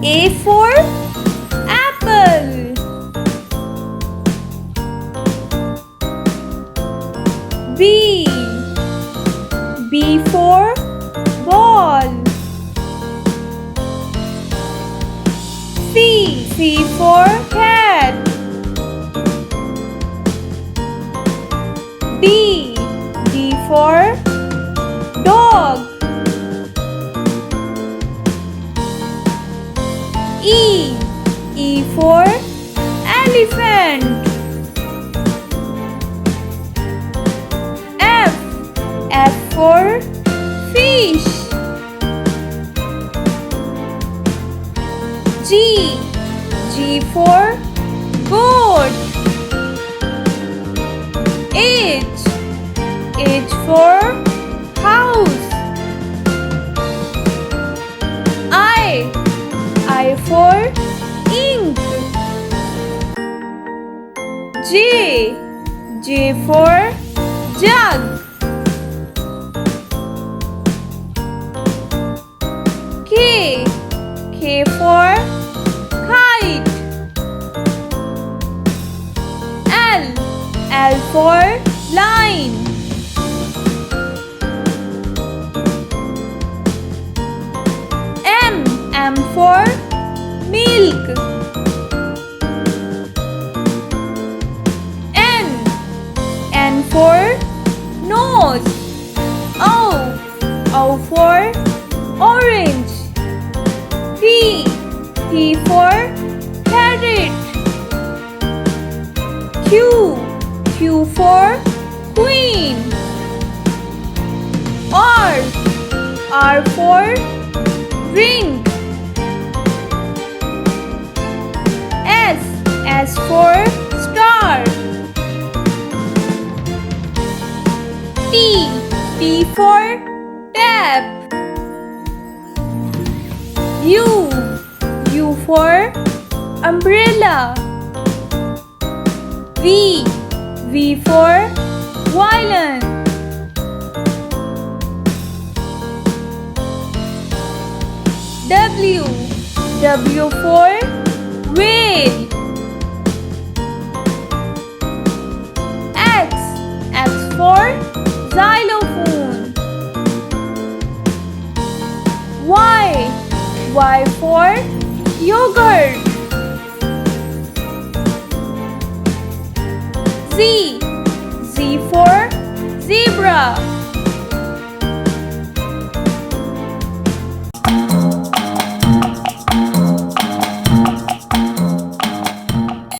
A for apple. B for ball. C for cat. D for dog. E for elephant. F for fish. G for goat. H for house. I for ink. J for jug. K for kite. L for line. M for milk. N for nose. O for orange. P for parrot. Q for queen. R for ring. S for star. T for tap. U for umbrella. V for violin. W for whale. X for xylophone. Y for yogurt. Z for zebra.